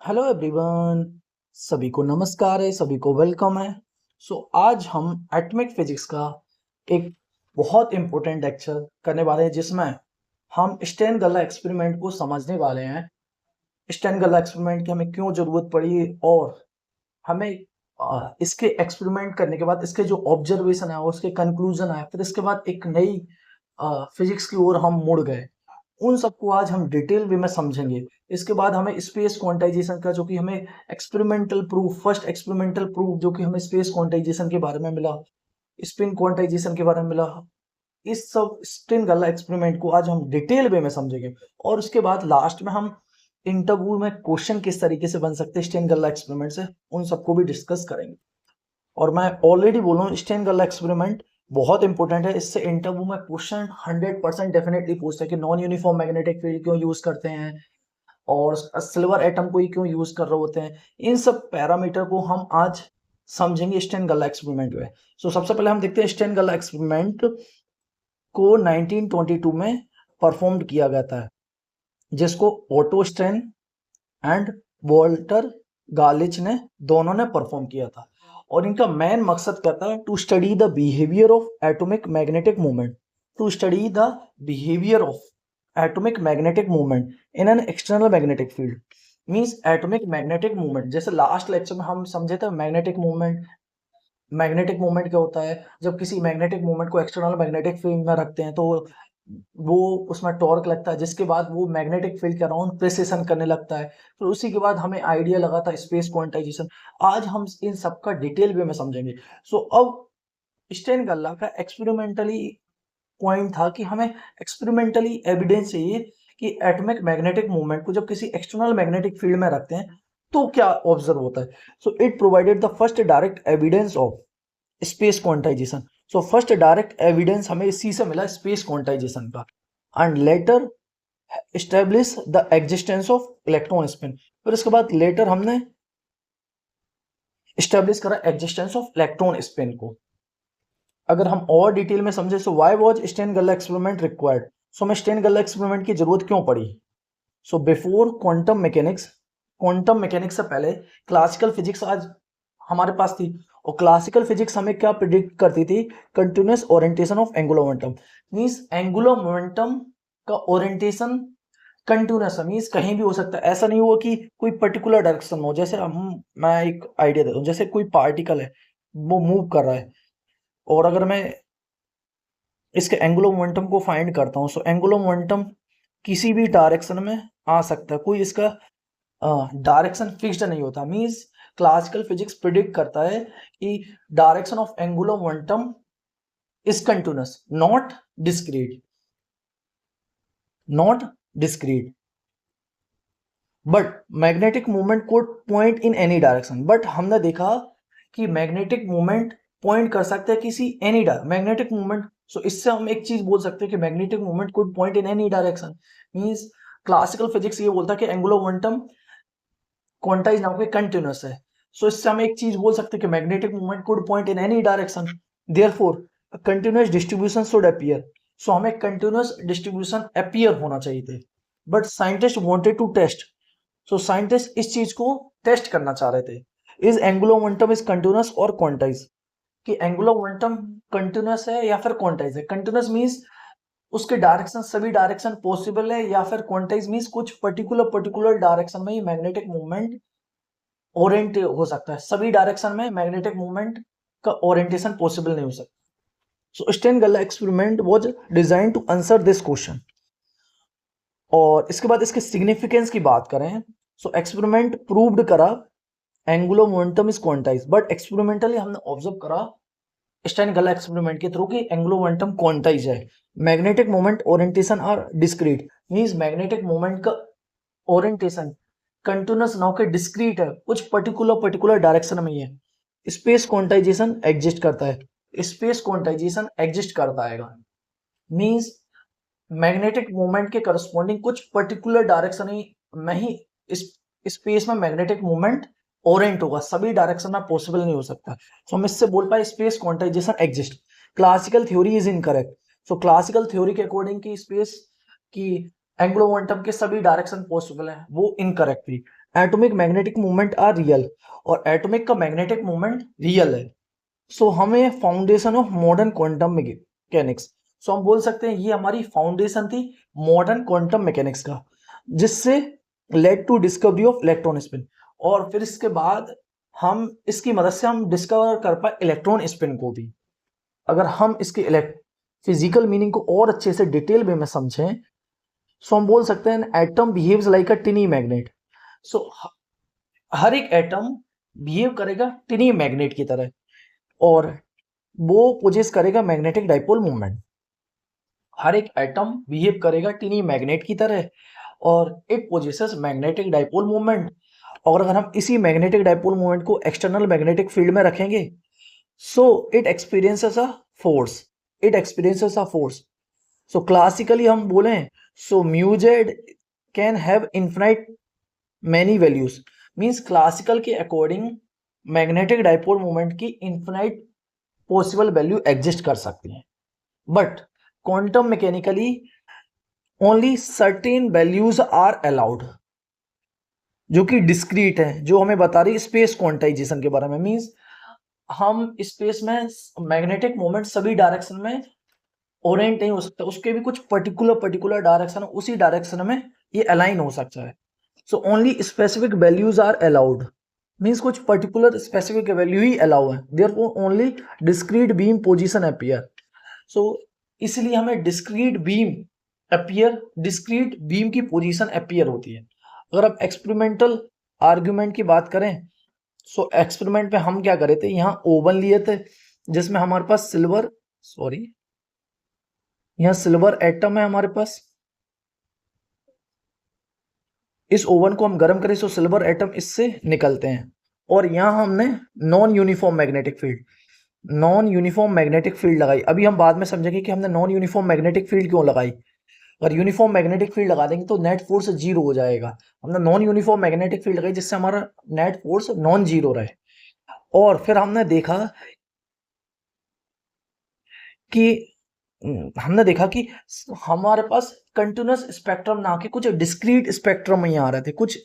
Hello everyone. सभी को नमस्कार है, सभी को वेलकम है। आज हम एटॉमिक फिजिक्स का एक बहुत इंपॉर्टेंट लेक्चर करने वाले हैं जिसमें हम स्टेन गल्ला एक्सपेरिमेंट को समझने वाले हैं। स्टेन गल्ला एक्सपेरिमेंट की हमें क्यों जरूरत पड़ी और हमें इसके एक्सपेरिमेंट करने के बाद इसके जो ऑब्जर्वेशन है उसके कंक्लूजन आया, फिर इसके बाद एक नई फिजिक्स की ओर हम मुड़ गए। उन सबको आज हम डिटेल वे में समझेंगे। इसके बाद हमें स्पेस क्वांटाइजेशन का, जो कि हमें experimental proof, first experimental proof जो कि हमें स्पेस क्वांटाइजेशन के बारे में मिला, स्पिन क्वांटाइजेशन के बारे में मिला, इस सब स्पिन गल्ला एक्सपेरिमेंट को आज हम डिटेल वे में समझेंगे। और उसके बाद लास्ट में हम इंटरव्यू में क्वेश्चन किस तरीके से बन सकते हैं स्टेन गल्ला एक्सपेरिमेंट से, उन सबको भी डिस्कस करेंगे। और मैं ऑलरेडी बोल रहा हूँ, स्टेन गल्ला एक्सपेरिमेंट बहुत इंपॉर्टेंट है। इससे इंटरव्यू में क्वेश्चन 100% डेफिनेटली पूछते हैं कि नॉन यूनिफॉर्म मैग्नेटिक फील्ड क्यों यूज करते हैं और सिल्वर एटम को ही क्यों यूज कर रहे होते हैं। इन सब पैरामीटर को हम आज समझेंगे स्टेन गल्ला एक्सपेरिमेंट में। सबसे पहले हम देखते हैं स्टेन गल्ला एक्सपेरिमेंट को 1922 में परफॉर्म किया गया था, जिसको ऑटो स्टेन एंड वॉल्टर गालिच ने दोनों ने परफॉर्म किया था। और इनका मेन मकसद क्या था? To study the behaviour of atomic magnetic movement, to study the behaviour of atomic magnetic movement in an external magnetic field. Means atomic magnetic movement, जैसे लास्ट लेक्चर में हम समझे थे मैग्नेटिक मूवमेंट। मैग्नेटिक मूवमेंट क्या होता है? जब किसी मैग्नेटिक मूवमेंट को एक्सटर्नल मैग्नेटिक फील्ड में रखते हैं तो वो उसमें टॉर्क लगता है, जिसके बाद वो मैग्नेटिक फील्ड के अराउंड प्रेसेशन करने लगता है। फिर उसी के बाद हमें आइडिया लगा था स्पेस क्वांटाइजेशन। आज हम इन सब का डिटेल वे में समझेंगे। अब स्टेन गल्ला का एक्सपेरिमेंटली पॉइंट था कि हमें एक्सपेरिमेंटली एविडेंस चाहिए कि एटॉमिक मैग्नेटिक मूवमेंट को जब किसी एक्सटर्नल मैग्नेटिक फील्ड में रखते हैं तो क्या ऑब्जर्व होता है। It provided the first direct evidence of space quantization. First direct evidence हमें इसी से मिला, स्पेस क्वांटाइजेशन का। And later establish the existence of electron spin. फिर इसके बाद लेटर हमने एस्टेब्लिश करा एग्जिस्टेंस ऑफ इलेक्ट्रॉन स्पिन को। अगर हम और डिटेल में समझे, व्हाई वाज स्टेन गल्ला एक्सपेरिमेंट रिक्वायर्ड। हमें स्टेन गल्ला एक्सपेरिमेंट की जरूरत क्यों पड़ी? Before quantum mechanics, quantum mechanics से पहले क्लासिकल फिजिक्स आज हमारे पास थी। और क्लासिकल फिजिक्स हमें क्या प्रिडिक्ट करती थी? Continuous orientation of angular momentum. Means angular momentum का ओरिएंटेशन कंटिन्यूअस है, मींस कहीं भी हो सकता है। ऐसा नहीं हुआ कि कोई पर्टिकुलर डायरेक्शन में हो। जैसे मैं एक आइडिया देता हूँ, जैसे कोई पार्टिकल है, वो मूव कर रहा है, और अगर मैं इसके एंगुलर मोमेंटम को फाइंड करता हूँ, एंगुलर मोमेंटम किसी भी डायरेक्शन में आ सकता है, कोई इसका डायरेक्शन फिक्स्ड नहीं होता। मींस क्लासिकल फिजिक्स प्रिडिक्ट करता है कि direction of angular momentum is continuous, not discrete, not discrete. But magnetic movement could point in any direction. But हमने देखा कि मैग्नेटिक मूवमेंट पॉइंट कर सकते हैं किसी एनी मैग्नेटिक मूवमेंट। इससे हम एक चीज बोल सकते हैं कि magnetic movement could point in any direction. Means classical physics ये बोलता है कि एंगुलर मोमेंटम क्वांटाइज नाउ के कंटिन्यूअस है। इससे हम एक चीज बोल सकते हैं कि magnetic movement could point in any direction, therefore a continuous distribution should appear. हमें कंटिन्यूअस डिस्ट्रीब्यूशन अपीयर होना चाहिए थे। But scientist wanted to test, scientist इस चीज को टेस्ट करना चाह रहे थे। Is angular momentum is continuous और क्वांटाइज, कि एंगुलर मोमेंटम कंटिन्यूअस है या फिर क्वांटाइज है। कंटिन्यूअस मींस उसके डायरेक्शन, सभी डायरेक्शन पॉसिबल है, या फिर क्वांटाइज मींस कुछ पर्टिकुलर डायरेक्शन में ही मैग्नेटिक मूवमेंट ओरिएंट हो सकता है। सभी डायरेक्शन में मैग्नेटिक मूवमेंट का ओरिएंटेशन पॉसिबल नहीं हो सकता। स्टेन गल्ला experiment was design to answer this question. और इसके बाद इसके सिग्निफिकेंस की बात करें, एक्सपेरिमेंट प्रूव्ड करा angular momentum is quantize. But experimentally हमने ऑब्जर्व करा स्टेन गल्ला एक्सपेरिमेंट के थ्रू कि एंगुलर मोमेंटम क्वांटाइज है। Magnetic moment orientation are discrete, means magnetic moment का ओरिएंटेशन कंटिन्यूअस ना होकर डिस्क्रीट है, कुछ पर्टिकुलर डायरेक्शन में ही है। स्पेस क्वांटाइजेशन एग्जिस्ट करता है, स्पेस क्वांटाइजेशन एग्जिस्ट करता है। मींस मैग्नेटिक मोमेंट के करस्पॉन्डिंग कुछ पर्टिकुलर डायरेक्शन में ही स्पेस में मैग्नेटिक मोमेंट ओरिएंट होगा, सभी डायरेक्शन में पॉसिबल नहीं हो सकता। हम इससे बोल पाए space quantization exist. Classical theory is incorrect. Classical theory के अकॉर्डिंग की स्पेस की एंग्लो मोमेंटम के सभी डायरेक्शन पॉसिबल है, वो इनकरेक्ट थी। Atomic magnetic movement are real, और एटॉमिक का मैग्नेटिक मूवमेंट रियल है। सो हमें foundation of modern quantum mechanics, so हम बोल सकते हैं ये हमारी फाउंडेशन थी मॉडर्न क्वांटम मैकेनिक्स का, जिससे lead to discovery of electron spin. और फिर इसके बाद हम इसकी मदद से हम डिस्कवर कर पाए इलेक्ट्रॉन स्पिन को भी। अगर हम इसके फिजिकल मीनिंग को और अच्छे से डिटेल में समझें, सो हम बोल सकते हैं atom behaves like a tiny magnet. So हर एक एटम बिहेव करेगा टिनी मैग्नेट की तरह, और वो पोजेस करेगा मैग्नेटिक डाइपोल मूवमेंट। हर एक एटम बिहेव करेगा टिनी मैग्नेट की तरह, और it possesses magnetic dipole movement. और अगर हम इसी मैग्नेटिक डाइपोल मूवमेंट को एक्सटर्नल मैग्नेटिक फील्ड में रखेंगे, so it experiences a force, it experiences a force. So classically हम बोलें, so mu Z can have infinite many values, means classical के अकॉर्डिंग मैग्नेटिक डाइपोल मूवमेंट की इन्फिनाइट पॉसिबल वैल्यू एग्जिस्ट कर सकती हैं, but quantum mechanically only certain values are allowed, जो कि discrete है, जो हमें बता रही स्पेस क्वांटाइजेशन के बारे में। मींस हम स्पेस में मैग्नेटिक मोमेंट सभी डायरेक्शन में ओरिएंट नहीं हो सकता, उसके भी कुछ पर्टिकुलर डायरेक्शन, उसी डायरेक्शन में ये अलाइन हो सकता है। So only specific values are allowed, means कुछ पर्टिकुलर स्पेसिफिक वैल्यू ही अलाउ है, therefore only discrete beam position appear. So इसलिए हमें डिस्क्रीट बीम की पोजीशन अपीयर होती है। अगर आप एक्सपेरिमेंटल आर्ग्यूमेंट की बात करें, सो एक्सपेरिमेंट में हम क्या करे थे, यहाँ ओवन लिए थे जिसमें हमारे पास यहाँ सिल्वर एटम है हमारे पास। इस ओवन को हम गर्म करें तो सिल्वर एटम इससे निकलते हैं, और यहाँ हमने नॉन यूनिफॉर्म मैग्नेटिक फील्ड लगाई। अभी हम बाद में समझेंगे कि हमने नॉन यूनिफॉर्म मैग्नेटिक फील्ड क्यों लगाई। अगर यूनिफॉर्म मैग्नेटिक फील्ड लगा देंगे तो नेट फोर्स जीरो हो जाएगा। हमने नॉन यूनिफॉर्म मैग्नेटिक फील्ड लगाई जिससे हमारा नेट फोर्स नॉन जीरो रहे। और फिर हमने देखा कि हमारे पास कंटिन्यूस स्पेक्ट्रम ना के कुछ डिस्क्रीट स्पेक्ट्रम यहाँ आ रहे थे, कुछ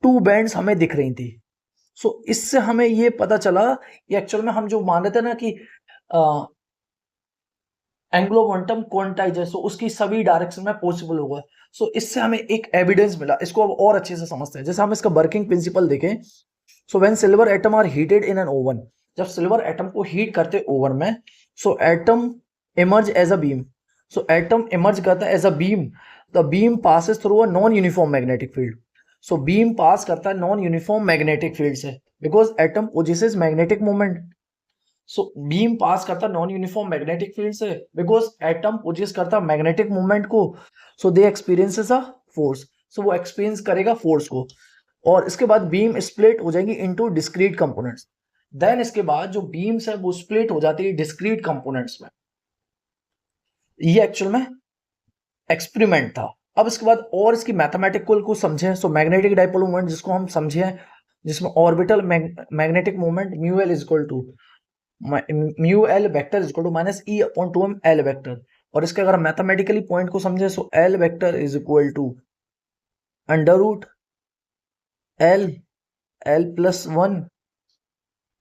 टू बैंड्स हमें दिख रही थी। सो इससे हमें ये पता चला कि एक्चुअल में हम जो मान रहे थे ना कि एंग्लो क्वांटम क्वांटाइजर, सो उसकी सभी डायरेक्शन में पॉसिबल होगा। सो इससे हमें एक एविडेंस मिला, इसको अब और अच्छे से समझते हैं। जैसे हम इसका वर्किंग प्रिंसिपल देखें, so when silver atom are heated in an oven, जब सिल्वर एटम को हीट करते ओवन में, so atom emerge as a beam, so atom emerge करता है as a beam, the beam passes through a non uniform magnetic field. So beam pass करता है non uniform magnetic field से, because atom possesses magnetic moment. So beam pass करता non uniform magnetic field से, because atom poses करता magnetic movement को। सो दे experiences a force, सो वो experience करेगा force को। और इसके बाद बीम स्प्लिट हो जाएगी इनटू डिस्क्रीट कंपोनेंट्स। देन इसके बाद जो बीम्स है वो स्प्लिट हो जाती है डिस्क्रीट कंपोनेंट्स में। ये एक्चुअल में एक्सपेरिमेंट था। अब इसके बाद और इसकी मैथमेटिकल को समझें, सो मैग्नेटिक डाइपोल मूवमेंट जिसको हम समझे, जिसमें orbital magnetic movement mu L is equal to mu L vector is equal to minus E upon 2m L vector. और इसके अगर मैथमेटिकली पॉइंट को समझे, so L vector is equal to under root L plus 1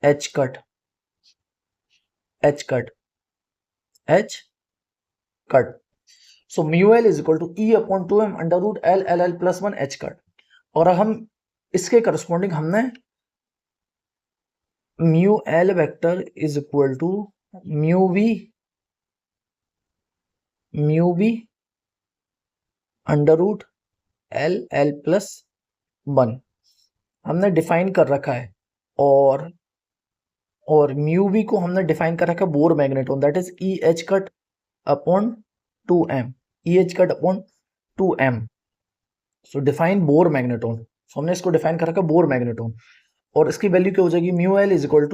H cut so mu L is equal to E upon 2m under root L plus 1 H cut. और हम इसके corresponding हमने mu L vector is equal to mu V under root L plus 1 हमने define कर रखा है। और mu V को हमने डिफाइन कर रखा है Bohr magneton, that is E H cut upon 2m। So define Bohr magneton, so हमने इसको डिफाइन कर रखा है बोर मैग्नेटोन। और इसकी वैल्यू क्या हो जाएगी, mu L is equal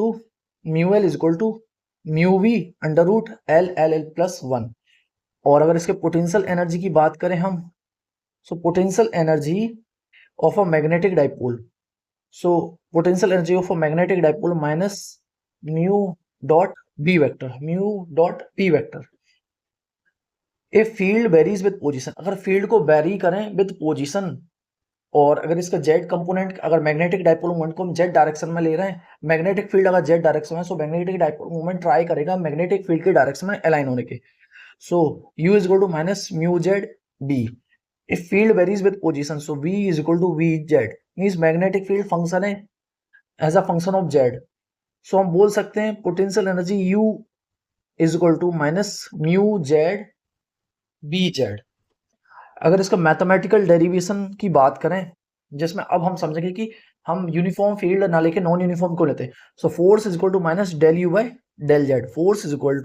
to mu V under root L plus 1। और अगर इसके पोटेंशियल एनर्जी की बात करें हम, so potential energy of a magnetic dipole, so potential energy of a magnetic dipole minus mu dot B vector if field varies with position, अगर field को vary करें विद पोजीशन, और अगर इसका जेड कंपोनेंट, अगर मैग्नेटिक डाइपोल मोमेंट को हम Z direction में ले रहे हैं, मैग्नेटिक फील्ड अगर जेड डायरेक्शन में, so magnetic dipole moment try करेगा मैग्नेटिक फील्ड के डायरेक्शन में अलाइन होने के। So u is equal to minus mu Z B. If field varies with position, so v is equal to V Z, means magnetic field function है as a function of Z. So हम बोल सकते हैं potential energy u is equal to minus mu Z B Z. अगर इसका mathematical derivation की बात करें, जिसमें अब हम समझेंगे कि हम यूनिफॉर्म फील्ड ना लेके नॉन यूनिफॉर्म को लेते हैं। So force is equal to minus del U by del Z, force is equal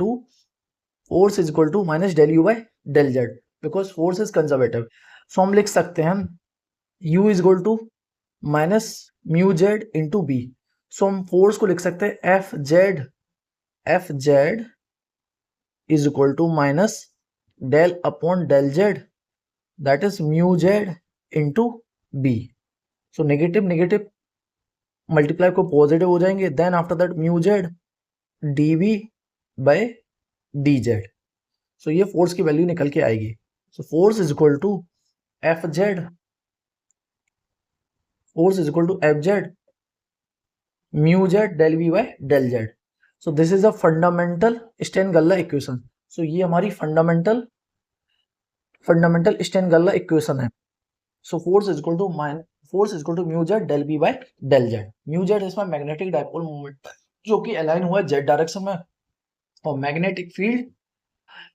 to minus del U by del Z, because force is conservative. So हम लिख सकते हैं u is equal to minus mu Z into B. So हम force को लिख सकते हैं F Z is equal to minus del upon del Z, that is mu z into b. So negative multiply को पॉजिटिव हो जाएंगे, then after that mu z dv by dz। So ये force की value निकल के आएगी। So force is equal to F Z mu Z del V by del Z. So this is a fundamental Stern Gerlach equation. So ये हमारी fundamental Stern Gerlach equation है। So force is equal to mu Z del B by del Z. Mu Z इसमें magnetic dipole moment जो कि align हुआ है Z direction में, और मैग्नेटिक फील्ड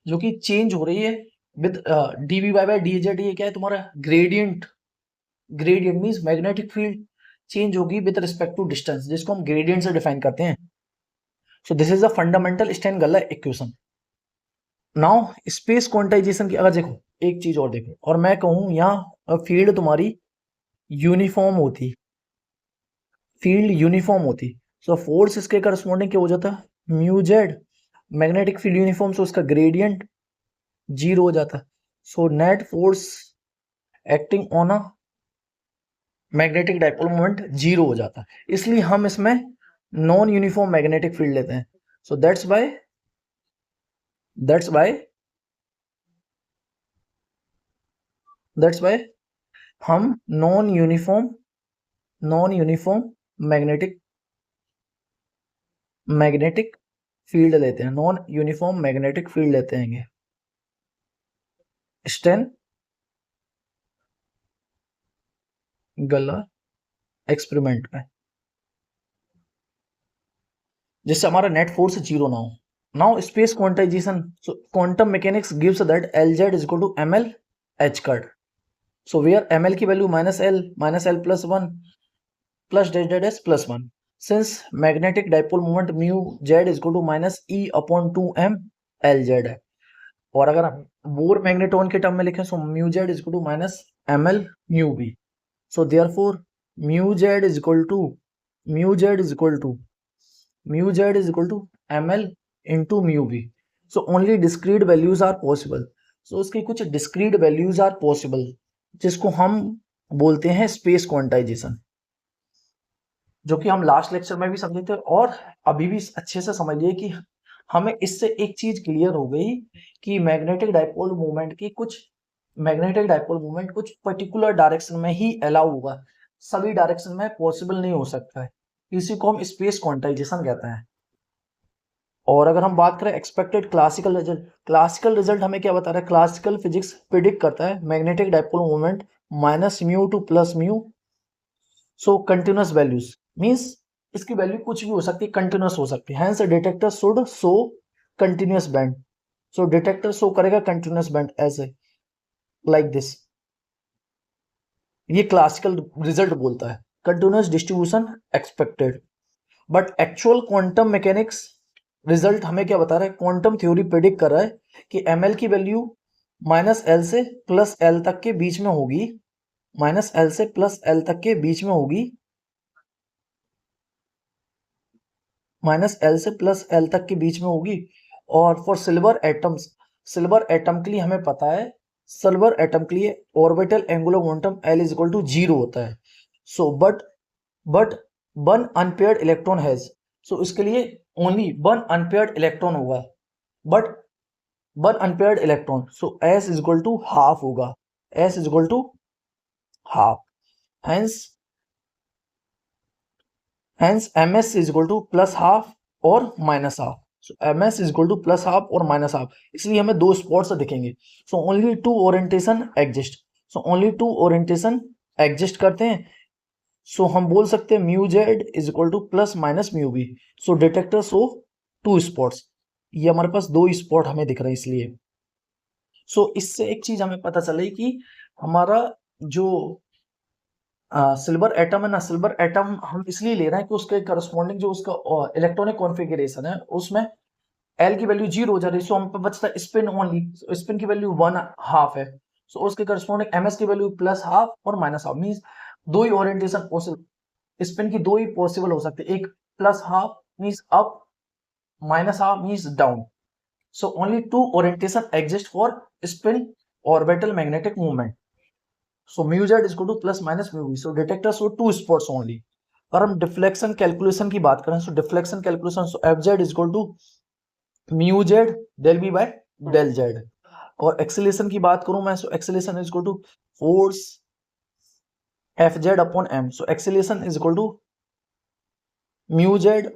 जो कि चेंज हो रही है with DV by D Z. ये क्या है तुम्हारा gradient means magnetic field change होगी विद रिस्पेक्ट टू डिस्टेंस, जिसको हम ग्रेडियंट से डिफाइन करते हैं। So this is a fundamental Stern Gerlach equation. Now space quantization की अगर देखो, एक चीज और देखो, और मैं कहूं यहाँ फील्ड तुम्हारी यूनिफॉर्म होती, सो फोर्स इसके करस्पॉन्डिंग क्या हो जाता है mu Z, magnetic field uniform, so इसका ग्रेडियंट 0 हो जाता है। So net force acting on a magnetic dipole moment 0 हो जाता है, इसलिए हम इसमें नॉन यूनिफॉर्म मैग्नेटिक फील्ड लेते हैं। सो दैट्स वाई हम नॉन यूनिफॉर्म मैग्नेटिक फील्ड लेते हैं, नॉन यूनिफॉर्म मैग्नेटिक फील्ड लेते हैं स्टेन-गल्ला एक्सपेरिमेंट में, जिससे हमारा नेट फोर्स 0 ना हो। Now space quantization, so quantum mechanics gives that Lz is equal to ml h cut. So where ml की value minus L plus 1 plus delta S plus 1, since magnetic dipole moment mu Z is equal to minus E upon 2m Lz है। और अगर हम bore magneton के term में लिखें, so mu Z is equal to minus ml mu B. So therefore mu Z is equal to ml into mu v। so only discrete values are possible। so उसकी कुछ discrete values are possible, जिसको हम बोलते हैं space quantization, जो कि हम last lecture में भी समझे थे, और अभी भी अच्छे से समझिए कि हमें इससे एक चीज क्लियर हो गई कि मैग्नेटिक डाइपोल मोमेंट कुछ पर्टिकुलर डायरेक्शन में ही अलाउ होगा, सभी डायरेक्शन में पॉसिबल नहीं हो सकता है, इसी को हम स्पेस क्वांटाइजेशन कहते हैं। और अगर हम बात करें एक्सपेक्टेड क्लासिकल रिजल्ट हमें क्या बता रहा है, क्लासिकल फिजिक्स प्रिडिक्ट करता है magnetic dipole moment minus mu to plus mu. So continuous values means इसकी वैल्यू कुछ भी हो सकती है, कंटिन्यूअस हो सकती है, hence detector should show continuous band. So detector show करेगा कंटिन्यूअस बैंड ऐसे लाइक दिस, ये क्लासिकल रिजल्ट बोलता है continuous distribution expected. But actual quantum mechanics result हमें क्या बता रहा है, क्वांटम थ्योरी प्रेडिक्ट कर रहा है कि ml की वैल्यू माइनस एल से प्लस एल तक के बीच में होगी, और फॉर सिल्वर एटम के लिए हमें पता है, सिल्वर एटम के लिए orbital angular momentum L is equal to 0 होता है। So but one unpaired electron has, so इसके लिए ओनली वन अनपेयर्ड इलेक्ट्रॉन होगा, but one unpaired electron, so S is equal to half होगा, S is equal to half, hence ms is equal to plus half और minus half, so ms is equal to plus half और minus half, इसलिए हमें दो spots दिखेंगे। सो only two orientation exist, so only two orientation exist करते हैं, so हम बोल सकते हैं mu Z is equal to plus minus mu B, so detector show two spots, ये हमारे पास दो स्पॉट हमें दिख रहे हैं इसलिए। सो इससे एक चीज हमें पता चली कि हमारा जो सिल्वर एटम है ना, सिल्वर एटम हम इसलिए ले रहे हैं कि उसके करस्पॉन्डिंग जो उसका इलेक्ट्रॉनिक कॉन्फ़िगरेशन है उसमें एल की वैल्यू 0 हो जा रही है, सो हम पे बचता है स्पिन ओनली, स्पिन की वैल्यू 1/2 है, सो उसके करस्पॉन्डिंग एमएस की वैल्यू प्लस हाफ और माइनस हाफ, मींस दो ही ओरिएंटेशन पॉसिबल, स्पिन की दो ही पॉसिबल हो सकते हैं, एक plus half means up, minus half means down, so only two orientation exist for spin orbital magnetic movement, so mu z is equal to plus minus mu v, so detector show two spots only। और हम deflection calculation की बात करें, so deflection calculation, so F Z is equal to mu Z del B by del Z, और acceleration की बात करूं मैं, so acceleration is equal to force F Z upon M, so acceleration is equal to mu Z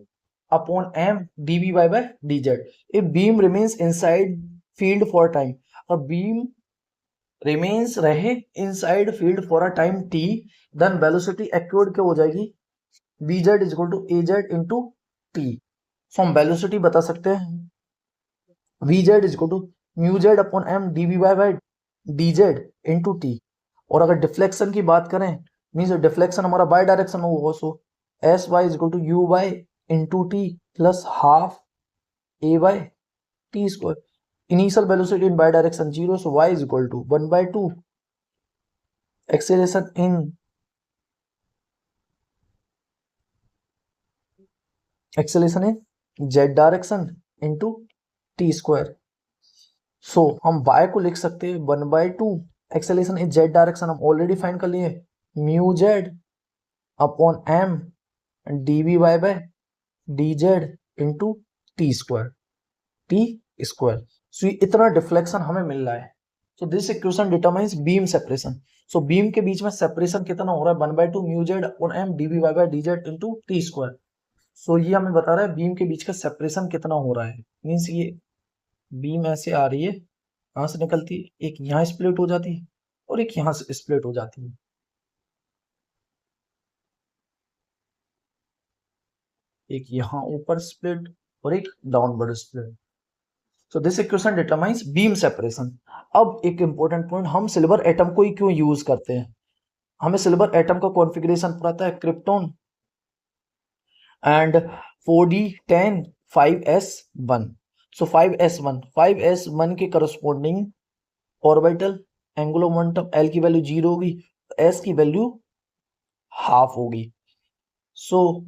upon M D B by D Z. If beam remains inside field for time, और beam remains रहे inside field for a time t, then velocity एक्यूर्ड क्या हो जाएगी, bz is equal to az into t, so हम velocity बता सकते हैं vz is equal to mu Z upon m dv by dz into t, और अगर डिफ्लेक्शन की बात करें मीन्स डिफ्लेक्शन हमारा बाय डायरेक्शन में होगा, so s y is equal to u by into t plus half a by t square, initial velocity in bidirection 0, so y is equal to 1/2 acceleration in z direction into t square, so हम y को लिख सकते हैं 1/2 acceleration in z direction हम already find कर लिए mu Z upon m dv by dz into t square, so ये इतना डिफ्लेक्शन हमें मिल रहा है, so this equation determines beam separation, so beam के बीच में सेपरेशन कितना हो रहा है 1/2 mu Z upon M DV by dz into T square, so ये हमें बता रहा है बीम के बीच का सेपरेशन कितना हो रहा है, मींस ये बीम ऐसे आ रही है, यहाँ से निकलती है, एक यहाँ स्प्लिट हो जाती है और एक यहाँ से स्प्लिट हो जाती है, एक यहाँ ऊपर स्प्लिट और एक downward split, so this equation determines beam separation. अब एक इंपॉर्टेंट पॉइंट, हम सिल्वर एटम को ही क्यों यूज करते हैं, हमें सिल्वर एटम का कॉन्फ़िगरेशन पता है, krypton and 4d10 5s1, so 5s1 के corresponding orbital angular momentum l की वैल्यू 0 होगी, s की वैल्यू हाफ होगी, सो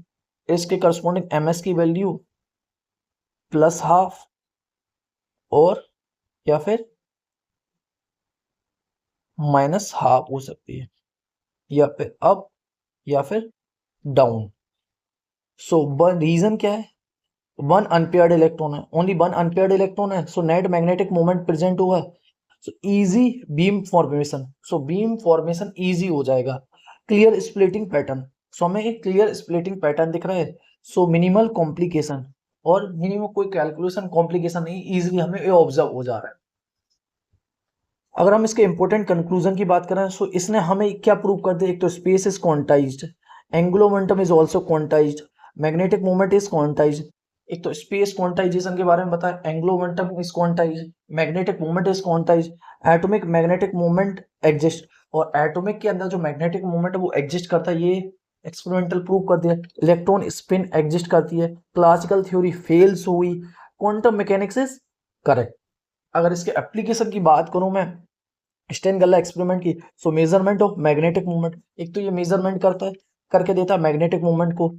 इसके करस्पॉन्डिंग ms की वैल्यू प्लस हाफ और या फिर माइनस हाफ हो सकती है, या फिर अप या फिर डाउन, सो रीजन क्या है, वन अनपेयर्ड इलेक्ट्रॉन है, ओनली वन अनपेयर्ड इलेक्ट्रॉन है, so net magnetic moment present होगा, सो इजी बीम फॉर्मेशन, सो बीम फॉर्मेशन इजी हो जाएगा, क्लियर स्प्लिटिंग पैटर्न, सो हमें एक क्लियर स्प्लिटिंग पैटर्न दिख रहा है, सो मिनिमल कॉम्प्लिकेशन, और मिनिमम कोई कैलकुलेशन कॉम्प्लिकेशन नहीं, इजीली हमें ये ऑब्जर्व हो जा रहा है। अगर हम इसके इंपॉर्टेंट कंक्लूजन की बात करें, सो इसने हमें क्या प्रूव कर दिया, एक तो space is quantized, angular momentum is also quantized, magnetic moment is quantized, एक तो स्पेस क्वांटाइजेशन के बारे में बताया, angular momentum is quantized, magnetic moment is quantized, atomic magnetic moment exist, और एटॉमिक के अंदर जो मैग्नेटिक मोमेंट है वो एग्जिस्ट करता है, ये एक्सपेरिमेंटल प्रूव कर दिया, इलेक्ट्रॉन स्पिन एग्जिस्ट करती है, क्लासिकल थ्योरी फेल्स हुई, क्वांटम मैकेनिक्स इज करेक्ट। अगर इसके एप्लीकेशन की बात करूं मैं स्टेन गल्ला एक्सपेरिमेंट की, सो मेजरमेंट ऑफ मैग्नेटिक मूवमेंट, एक तो ये मेजरमेंट करता है करके देता है मैग्नेटिक मूवमेंट को,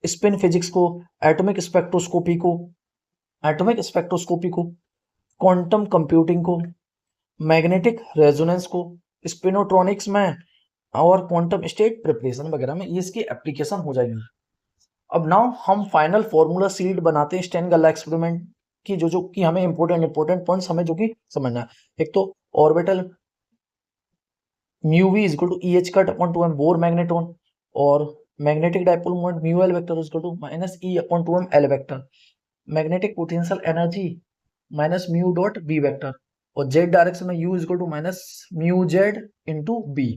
स्पिन फिजिक्स को, एटॉमिक स्पेक्ट्रोस्कोपी को, क्वांटम कंप्यूटिंग को, मैग्नेटिक रेजोनेंस को, स्पिनोट्रॉनिक्स में और क्वांटम स्टेट प्रिपरेशन वगैरह में ये इसकी एप्लीकेशन हो जाएगी। अब नाउ हम फाइनल फॉर्मूला सीड बनाते हैं स्टेन गल्ला एक्सपेरिमेंट की जो कि हमें इंपॉर्टेंट पॉइंट्स हमें जो कि समझना है। एक तो orbital mu we is equal to E H cut upon 2m Bohr magneton, और magnetic dipole moment mu L vector is equal to minus E upon 2m L vector, magnetic potential energy minus mu dot B vector, और Z direction में U is equal to minus mu Z into B.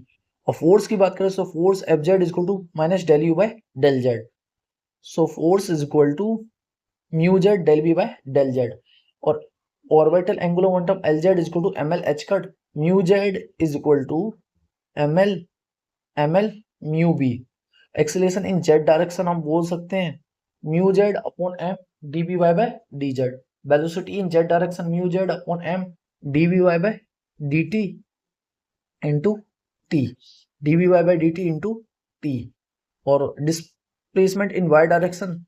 और force की बात करें तो force F Z is equal to minus del U by del Z. So force is equal to mu Z del B by del Z, और orbital angular momentum L Z is equal to M L H cut mu Z is equal to M L mu B. Acceleration in Z direction हम बोल सकते हैं mu Z upon M D B Y by D Z. Velocity in Z direction mu Z upon M D V Y by D T into T, D V Y by D T into T. और displacement in Y direction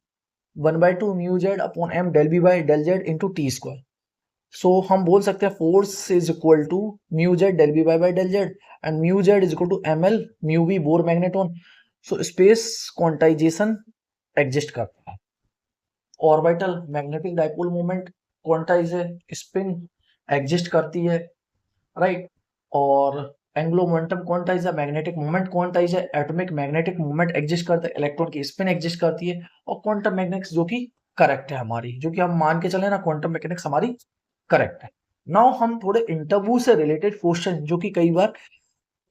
1/2 mu Z upon M del B by del Z into T square. So हम बोल सकते हैं force is equal to mu Z del B by del Z and mu Z is equal to M L mu B Bohr magneton. So space quantization exist करता है। Orbital magnetic dipole moment quantize है, spin exist करती है, right. और angular momentum quantize है, magnetic moment quantize है, atomic magnetic moment exist करता है, इलेक्ट्रॉन की स्पिन एग्जिस्ट करती है, और क्वांटम मैकेनिक्स जो कि करेक्ट है हमारी, जो कि हम मान के चले ना क्वांटम मैकेनिक्स हमारी करेक्ट है। नाउ हम थोड़े इंटरव्यू से रिलेटेड क्वेश्चन जो कि कई बार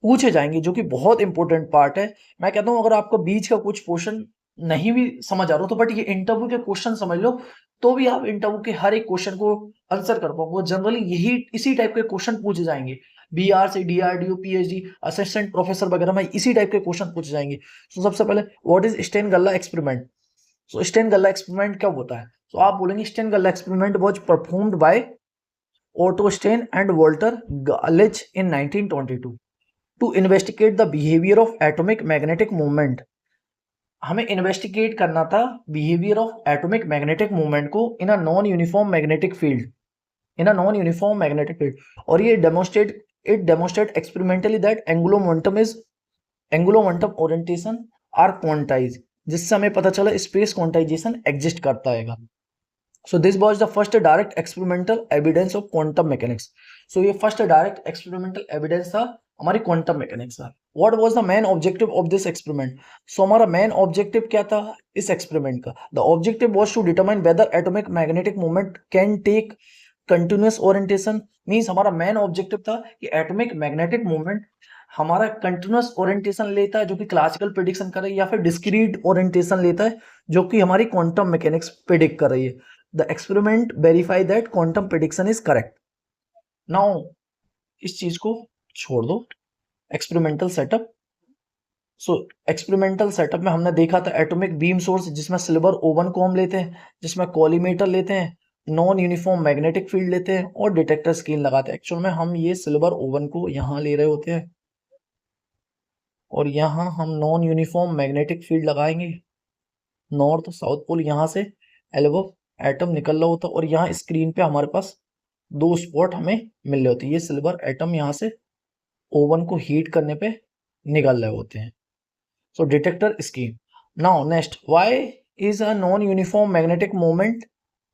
पूछे जाएंगे, जो कि बहुत इंपॉर्टेंट पार्ट है। मैं कहता हूं अगर आपको बीच का कुछ क्वेश्चन नहीं भी समझ आ रहा हो तो बट ये इंटरव्यू के क्वेश्चन समझ लो, तो भी आप इंटरव्यू के हर एक क्वेश्चन को आंसर कर पाओगे। जनरली यही इसी टाइप के क्वेश्चन पूछे जाएंगे, बीआर से डीआरडीओ पीएचडी असिस्टेंट प्रोफेसर वगैरह में इसी टाइप के क्वेश्चन पूछे जाएंगे। तो सबसे पहले व्हाट इज स्टेन गल्ला एक्सपेरिमेंट। सो स्टेन गल्ला एक्सपेरिमेंट क्या होता है? तो आप बोलेंगे स्टेन गल्ला experiment was performed by Otto Stein and Walter Galitzsch in 1922 to investigate the behavior of atomic magnetic moment। हमें इन्वेस्टिगेट करना था behaviour of atomic magnetic movement को in a non uniform magnetic field, in a non uniform magnetic field. और ये demonstrate experimentally that angular momentum orientation are quantize, जिससे हमें पता चला स्पेस क्वांटाइजेशन एग्जिस्ट करता है। So this was the first direct experimental evidence of quantum mechanics। So ये first direct experimental evidence था हमारी quantum mechanics का। What was the main objective of this experiment? So हमारा main objective क्या था इस experiment का? The objective was to determine whether atomic magnetic moment can take continuous orientation। Means हमारा main objective था कि atomic magnetic moment हमारा continuous orientation लेता है जो कि क्लासिकल प्रेडिक्शन कर रही है, या फिर डिस्क्रीट ओरिएंटेशन लेता है जो कि हमारी क्वांटम मैकेनिक्स प्रेडिक्ट कर रही है। The experiment verify that quantum prediction is correct। Now इस चीज को छोड़ दो, एक्सपेरिमेंटल सेटअप। सो एक्सपेरिमेंटल सेटअप में हमने देखा था एटॉमिक बीम सोर्स, जिसमें सिल्वर ओवन को हम लेते हैं, जिसमें कॉलीमेटर लेते हैं, नॉन यूनिफॉर्म मैग्नेटिक फील्ड लेते हैं, और डिटेक्टर स्क्रीन लगाते हैं। एक्चुअल में हम ये सिल्वर ओवन को यहाँ ले रहे होते हैं और यहाँ हम नॉन यूनिफॉर्म मैग्नेटिक फील्ड लगाएंगे, नॉर्थ साउथ पोल यहाँ से एल्बो एटम निकल रहा होता है, और यहाँ स्क्रीन पे हमारे पास दो स्पॉट हमें मिल रहे होते हैं। ये सिल्वर एटम यहाँ से ओवन को हीट करने पे निकल रहे होते हैं। So detector scheme. Now next, why is a non uniform magnetic moment,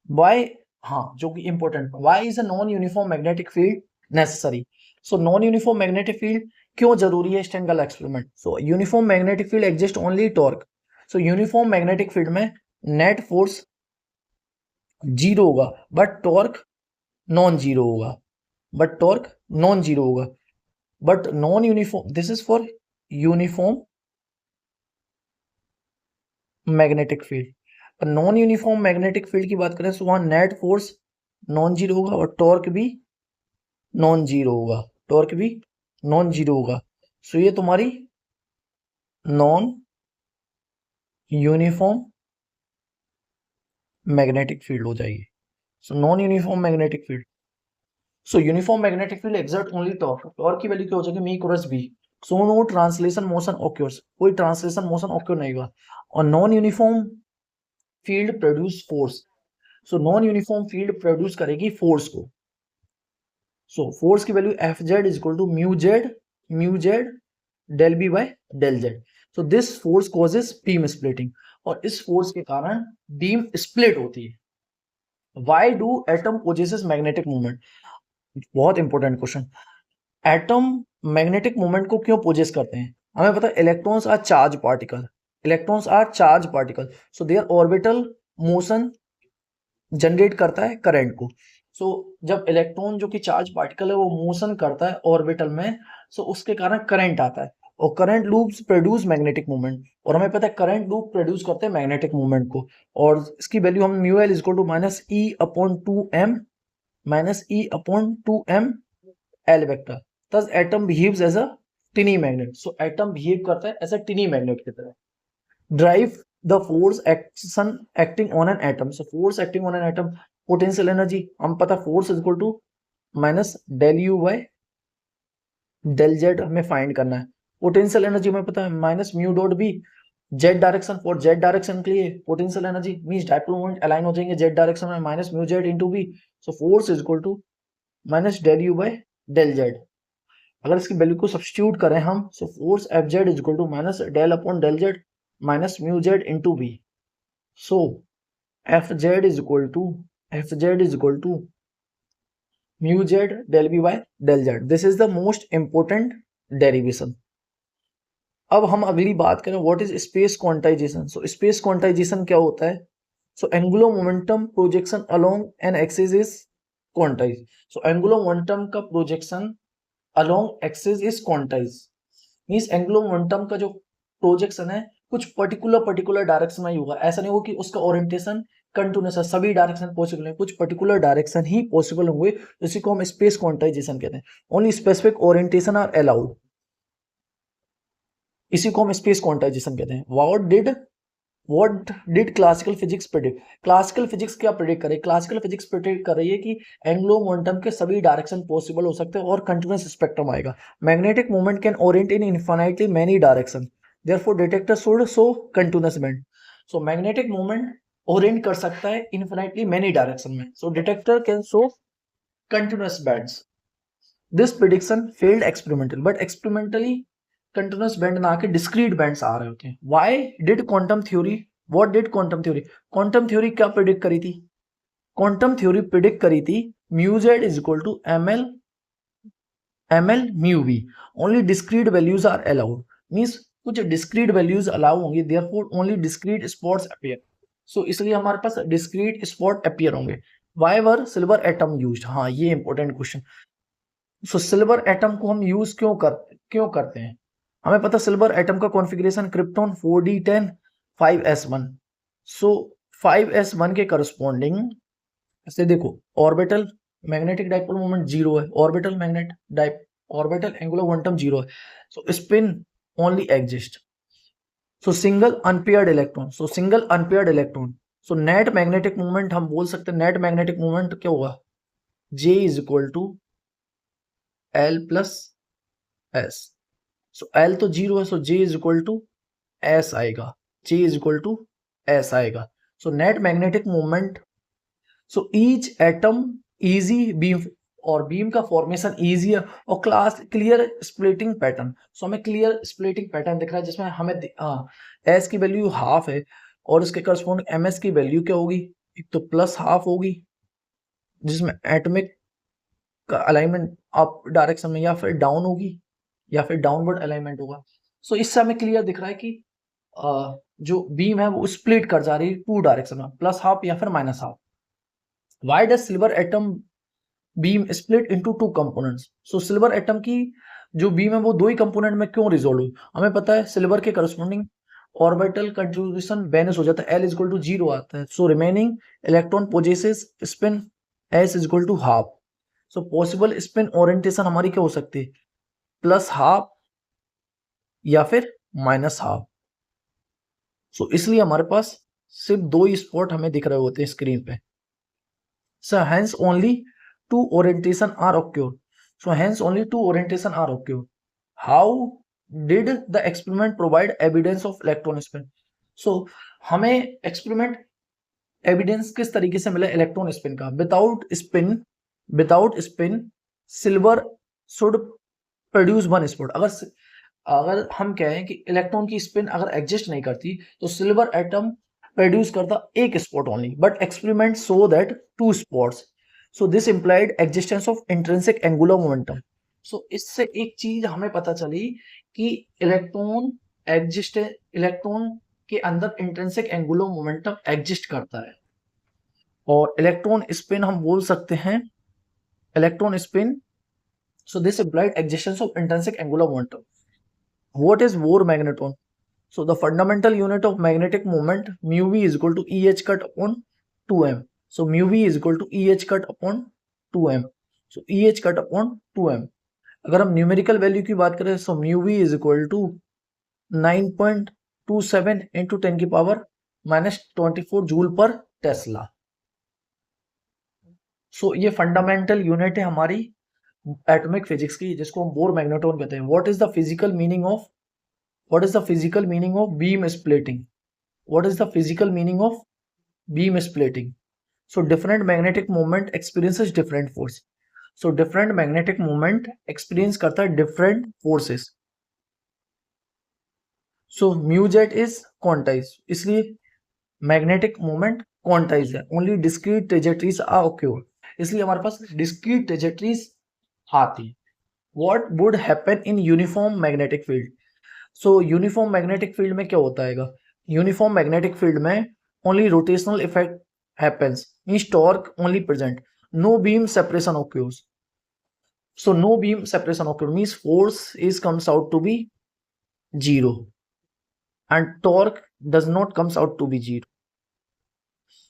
why, हाँ जो कि important, why is a non uniform magnetic field necessary. So non uniform magnetic field क्यों जरूरी है स्टेन गल्ला experiment? So uniform magnetic field exist only torque. So uniform magnetic field में net force zero होगा but torque non zero होगा, but torque non zero होगा। But non uniform, this is for uniform magnetic field. Non uniform magnetic field की बात करें तो वहां net force non zero होगा और टॉर्क भी नॉन जीरो होगा, टॉर्क भी नॉन जीरो होगा। सो ये तुम्हारी नॉन यूनिफॉर्म मैग्नेटिक फील्ड हो जाएगी। So non uniform magnetic field, so uniform magnetic field exert only torque, torque की वैल्यू क्या हो जाएगी mu cross B. So no translation motion occurs, कोई ट्रांसलेशन मोशन ऑक्योर नहीं हुआ। और non uniform field produce force, so non uniform field produce करेगी force को। सो फोर्स की value F Z is equal to mu Z del B by del Z. So this force causes beam splitting, और इस force के कारण beam split होती है। Why do atom possesses magnetic movement? बहुत important question. Atom magnetic movement को क्यों possess करते हैं? हमें पता है electrons are charge particle, electrons are charge particle, so their orbital motion generate करता है करंट को। सो जब इलेक्ट्रॉन जो कि चार्ज पार्टिकल है वो मोशन करता है ऑर्बिटल में, सो उसके कारण करंट आता है, और current loops produce magnetic movement, और हमें पता है करंट लूप प्रोड्यूस करते हैं मैग्नेटिक मूवमेंट को, और इसकी वैल्यू हम mu L is equal to minus E upon 2m minus E upon 2m L vector. thus atom behaves as a tiny magnet. So atom behave करता है एज अ टिनी मैग्नेट की तरह। Derive the force action acting on an atom. So force acting on an atom, potential energy हम पता force is equal to minus del U by del Z हमें find करना है। Potential energy हमें पता है minus mu dot B, Z direction, for Z direction के लिए potential energy means dipole moment align हो जाएंगे जेड डायरेक्शन में, minus mu Z into B. So force is equal to minus del U by del Z. अगर इसकी वैल्यू को substitute करें हम, so force F Z is equal to minus del upon del Z minus mu Z into B. So fz is equal to mu z del v by del z. This is the most important derivation. अब हम अगली बात करें what is space quantization. So space quantization क्या होता है? So angular momentum projection along an axis is quantize. So angular momentum का projection along axis is quantize, means angular momentum का जो प्रोजेक्शन है कुछ पर्टिकुलर डायरेक्शन में ही होगा। ऐसा नहीं होगा कि उसका ओरिएंटेशन कंटिन्यूस है, सभी डायरेक्शन पॉसिबल है, कुछ पर्टिकुलर डायरेक्शन ही पॉसिबल होंगे, इसी को हम स्पेस क्वांटाइजेशन कहते हैं। Only specific orientation are allowed, इसी को हम स्पेस क्वांटाइजेशन कहते हैं। What did classical physics predict? Classical physics क्या प्रेडिक्ट करे? क्लासिकल फिजिक्स प्रेडिक्ट कर रही है कि एंगुलर मोमेंटम के सभी डायरेक्शन पॉसिबल हो सकते हैं और कंटिन्यूअस स्पेक्ट्रम आएगा। Magnetic moment can orient in infinitely many direction, therefore detector should show continuous band. So magnetic moment orient कर सकता है इनफाइनाइटली मेनी डायरेक्शन में, so detector can show continuous bands. This prediction failed experimental, but experimentally continuous band ना आके discrete bands आ रहे होते हैं। Why did quantum theory, what did quantum theory? Quantum theory क्या प्रेडिक्ट करी थी? क्वांटम थ्योरी प्रेडिक्ट करी थी mu Z is equal to ml mu V, only discrete values are allowed, means कुछ डिस्क्रीट वैल्यूज अलाउ होंगी, therefore only discrete spots appear. So इसलिए हमारे पास डिस्क्रीट स्पॉट अपीयर होंगे। Why were silver atom used? हाँ, ये important question. So silver atom को हम यूज क्यों करते हैं? हमें पता सिल्वर एटम का configuration krypton 4d10 5s1। So 5s1 के करस्पॉन्डिंग ऐसे देखो, ऑर्बिटल मैग्नेटिक डाइपोल मोमेंट 0 है, ऑर्बिटल एंगुलर मोमेंटम 0 है, so spin only exist. So single unpaired electron, so net magnetic moment हम बोल सकते हैं, नेट मैग्नेटिक मोमेंट क्या होगा? J is equal to L plus S। So L तो 0 है, so J is equal to S आएगा, so net magnetic moment, so each atom easy beam, और बीम का फॉर्मेशन इजी है, और क्लियर स्प्लिटिंग पैटर्न। सो हमें क्लियर स्प्लिटिंग पैटर्न दिख रहा है जिसमें हमें S की वैल्यू हाफ है, और इसके करस्पॉन्डिंग MS की वैल्यू क्या होगी? एक तो प्लस हाफ होगी, जिसमें एटॉमिक का अलाइनमेंट अप डायरेक्शन में, या फिर डाउन होगी, या फिर डाउनवर्ड अलाइनमेंट होगा। सो इससे हमें क्लियर दिख रहा है कि जो बीम है वो स्प्लिट कर जा रही है टू डायरेक्शन में, प्लस हाफ या फिर minus half. Why does silver atom beam split into two components? So silver atom की जो बीम है वो दो ही कंपोनेंट में क्यों रिजोल्व हुई? हमें पता है सिल्वर के करस्पॉन्डिंग ऑर्बिटल कंट्रीब्यूशन बैलेंस हो जाता है, L इज इक्वल टू 0 आता है, so remaining electron possesses spin S is equal to half. So possible spin orientation हमारी क्या हो सकती है? प्लस हाफ या फिर माइनस हाफ। सो इसलिए हमारे पास सिर्फ दो ही स्पॉट हमें दिख रहे होते हैं स्क्रीन पे। So hence only two orientation are occurred. So hence only two orientation are occurred. How did the experiment provide evidence of electron spin? So हमें एक्सपेरिमेंट एविडेंस किस तरीके से मिला इलेक्ट्रॉन स्पिन का? Without spin silver should produce one spot. अगर हम कहें कि इलेक्ट्रॉन की स्पिन अगर एग्जिस्ट नहीं करती तो सिल्वर एटम प्रोड्यूस करता एक spot only, but experiment so that two spots, so this implied existence of intrinsic angular momentum. So इससे एक चीज हमें पता चली कि इलेक्ट्रॉन के अंदर इंट्रिंसिक एंगुलर मोमेंटम एग्जिस्ट करता है, और इलेक्ट्रॉन स्पिन हम बोल सकते हैं electron spin, so this implied existence of intrinsic angular momentum. What is Bohr magneton? So the fundamental unit of magnetic moment mu v is equal to Eh cut upon 2m. So mu v is equal to Eh cut upon 2m. So Eh cut upon 2m. अगर हम numerical value की बात करें, so mu v is equal to 9.27 into 10 की power -24 joule पर Tesla. सो ये fundamental unit है हमारी एटॉमिक फिजिक्स की, जिसको हम बोर मैग्नेटोन कहते हैं। What is the physical meaning of beam splitting? What is the physical meaning of beam splitting? So different magnetic moment experiences different force. So different magnetic moment experience करता है different forces. So mu jet is quantize, इसलिए magnetic moment quantize है। Only discrete trajectories are ओक्योर्ड, इसलिए हमारे पास discrete trajectories आती है। What would happen in uniform magnetic field? So uniform magnetic field में क्या होता है? Uniform magnetic field में only rotational effect happens, means torque only present, no beam separation occurs. So no beam separation occurs means force is comes out to be 0 and torque does not comes out to be 0.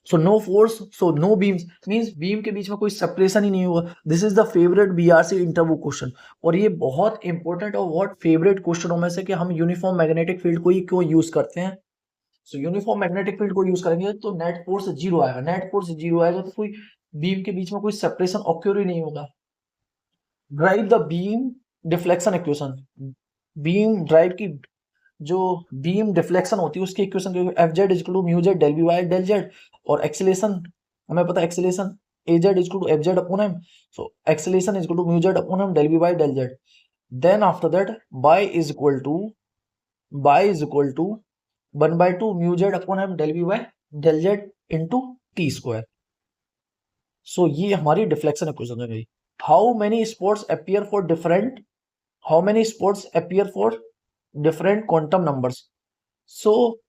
So no force, so no beams means beam के बीच में कोई separation ही नहीं हुआ। This is the favourite BRC interview question, और ये बहुत इंपॉर्टेंट और बहुत फेवरेट क्वेश्चनों में से कि हम यूनिफॉर्म मैग्नेटिक फील्ड को ही क्यों यूज करते हैं। सो यूनिफॉर्म मैग्नेटिक फील्ड को यूज करेंगे तो नेट फोर्स 0 आएगा, नेट फोर्स 0 आएगा तो कोई बीम के बीच में कोई सेपरेशन ऑक्योर ही नहीं होगा। Derive the beam deflection equation, beam derive की जो बीम डिफ्लेक्शन होती है उसकी equation F Z equal to mu Z del B Y del Z, और एक्सेलेरेशन हमें पता है acceleration A Z equal to F Z upon M, so acceleration equal to mu Z upon M del B Y del Z. Then after that by is equal to 1/2 mu Z upon M del B Y del Z into T square. So ये हमारी deflection equation है गई। How many spots appear for different quantum numbers? So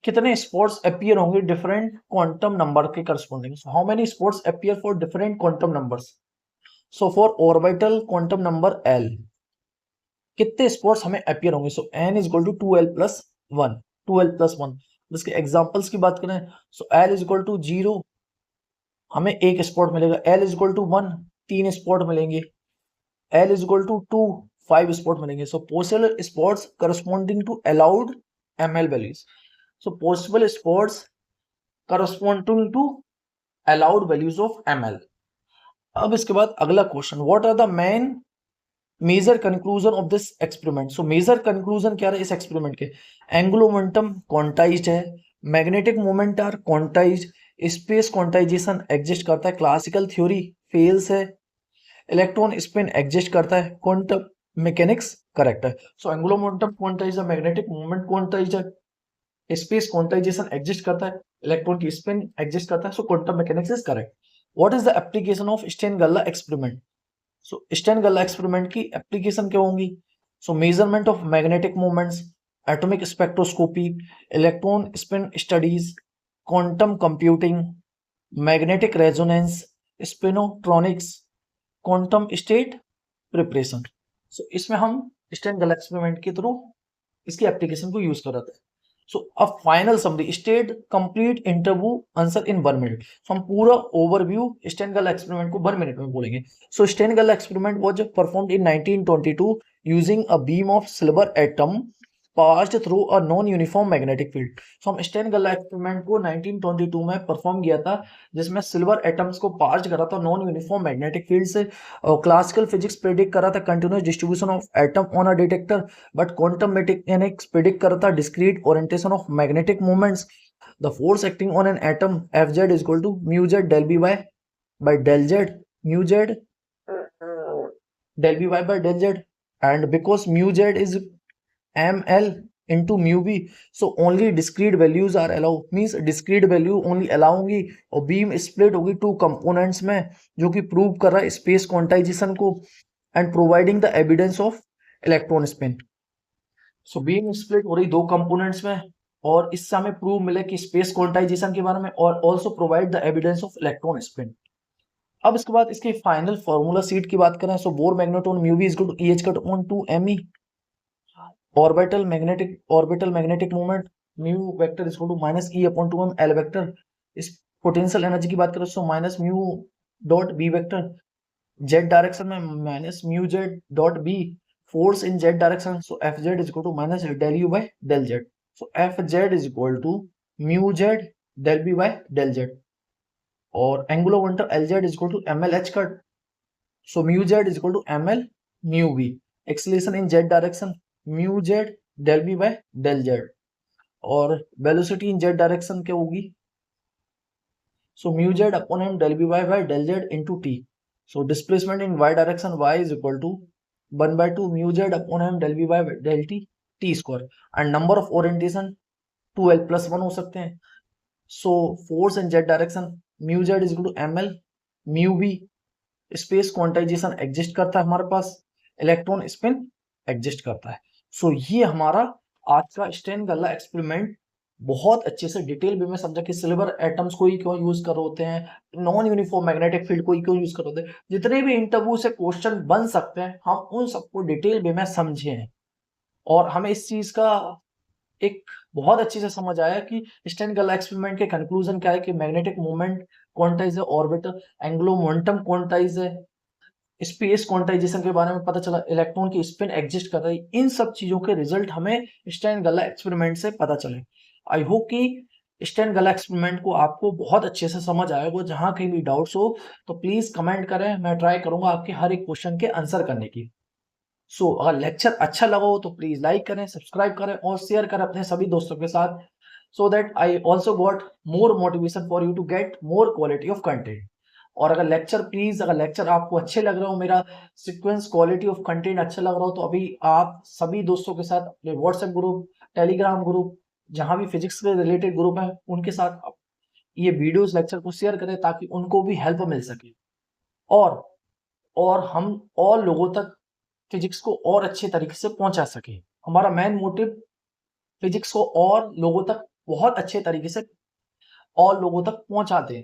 कितने spots appear होंगे different quantum number के corresponding? How many spots appear for different quantum numbers? So for orbital quantum number L कितने spots हमें अपीयर होंगे? So N is equal to 2l+1। इसके examples की बात करें, so L is equal to 0 हमें एक स्पॉट मिलेगा, L is equal to 1 3 spot मिलेंगे, L is equal to 2 5 spot मिलेंगे। So possible spots corresponding to allowed ml values. So possible spots corresponding to allowed values of ml। अब इसके बाद अगला क्वेश्चन, what are the main major conclusion of this experiment? So major conclusion क्या रहा इस experiment के? एंगुलर मोमेंटम क्वांटाइज्ड है, magnetic moment are quantized, space quantization exist करता है, क्लासिकल थ्योरी फेल्स है, इलेक्ट्रॉन स्पिन एग्जिस्ट करता है, क्वांटम मैकेनिक्स करेक्ट है। सो एंगुलर मोमेंटम क्वांटाइज्ड है, मैग्नेटिक मोमेंट क्वांटाइज्ड है, स्पेस क्वांटाइजेशन एग्जिस्ट करता है, इलेक्ट्रॉन की स्पिन एग्जिस्ट करता है, so quantum mechanics is correct. What is the application of Stern Gerlach experiment? So Stern Gerlach experiment की application क्या होंगी? So measurement of magnetic moments, atomic spectroscopy, electron spin studies, quantum computing, magnetic resonance, spintronics, quantum state preparation. सो इसमें हम Stern Gerlach experiment के through इसकी application को use कर रहे थे। सो अब final summary, state complete interview answer in 1 minute. So हम पूरा ओवरव्यू स्टेन-गल्ला एक्सपेरिमेंट को 1 मिनट में बोलेंगे। So Stern Gerlach experiment was performed in 1922 using a beam of silver atom passed through a non uniform magnetic field. So हम Stern Gerlach experiment को 1922 में perform किया था, जिसमें सिल्वर एटम्स को पास्ड करा था नॉन यूनिफॉर्म मैग्नेटिक फील्ड से। क्लासिकल फिजिक्स प्रेडिक्ट करा था continuous distribution of atom on a detector, but quantum mechanics predict करा था discrete orientation of magnetic moments. The force acting on an atom Fz is equal to mu Z del B Y by del Z, mu Z del B Y by del Z, and because mu Z is ml into mu v, so only discrete values are allow, means discrete value only allow होंगी और beam split होगी two components में, जो कि prove कर रहा है space quantization को and providing the evidence of electron spin. So beam split हो रही दो कंपोनेंट्स में और इससे हमें प्रूव मिले कि स्पेस क्वांटाइजेशन के बारे में और also provide the evidence of electron spin. अब इसके बाद इसके फाइनल फॉर्मूला सीट की बात करें, so Bohr magneton mu we is equal to EH cut on 2 me orbital magnetic moment mu vector is equal to minus E upon 2 m L vector. इस potential energy की बात करें so minus mu dot B vector, Z direction में minus mu Z dot B, force in Z direction, so F Z is equal to minus del U by del Z, so F Z is equal to mu Z del B by del Z. और angular momentum L Z is equal to M L H cut, so mu Z is equal to M L mu B. Acceleration in Z direction mu Z del B by del Z, और velocity in Z direction क्या होगी, so mu Z upon M del B by del Z into T. So displacement in Y direction Y is equal to 1/2 mu Z upon M del B by del T T square, and number of orientation 2l+1 हो सकते हैं। So force in Z direction mu Z is equal to M L mu V, space quantization exist करता है हमारे पास, electron spin exist करता है। सो ये हमारा आज का स्टेन गल्ला एक्सपेरिमेंट बहुत अच्छे से डिटेल वे में समझा कि सिल्वर एटम्स को ही क्यों यूज कर होते हैं, नॉन यूनिफॉर्म मैग्नेटिक फील्ड को ही क्यों यूज कर होते हैं, जितने भी इंटरव्यू से क्वेश्चन बन सकते हैं हम उन सबको डिटेल वे में समझे हैं। और हमें इस चीज का एक बहुत अच्छे से समझ आया कि स्टेन गल्ला एक्सपेरिमेंट के कंक्लूजन क्या है कि मैग्नेटिक मोमेंट क्वांटाइज है, ऑर्बिटल एंगुलर मोमेंटम क्वांटाइज है, स्पेस क्वांटाइजेशन के बारे में पता चला, इलेक्ट्रॉन की स्पिन एग्जिस्ट कर रही, इन सब चीजों के रिजल्ट हमें स्टेन गल्ला एक्सपेरिमेंट से पता चले। आई होप कि स्टेन गल्ला एक्सपेरिमेंट को आपको बहुत अच्छे से समझ आएगा। जहां कहीं भी डाउट्स हो तो प्लीज कमेंट करें, मैं ट्राई करूंगा आपके हर एक क्वेश्चन के आंसर करने की। सो अगर लेक्चर अच्छा लगा हो तो प्लीज लाइक करें, सब्सक्राइब करें और शेयर करें अपने सभी दोस्तों के साथ, so that I also got more motivation for you to get more quality of content. और अगर लेक्चर आपको अच्छे लग रहे हो, मेरा सीक्वेंस क्वालिटी ऑफ कंटेंट अच्छा लग रहा हो, तो अभी आप सभी दोस्तों के साथ अपने व्हाट्सएप ग्रुप, टेलीग्राम ग्रुप, जहां भी फिजिक्स के रिलेटेड ग्रुप है उनके साथ ये वीडियोस लेक्चर को शेयर करें ताकि उनको भी हेल्प मिल सके और और हम और लोगों तक फिजिक्स को और अच्छे तरीके से पहुंचा सके। हमारा मेन मोटिव फिजिक्स को और लोगों तक बहुत अच्छे तरीके से और लोगों तक पहुंचा दें,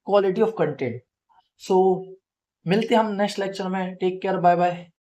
क्वालिटी ऑफ कंटेंट। सो मिलते हैं हम नेक्स्ट लेक्चर में, टेक केयर, बाय बाय।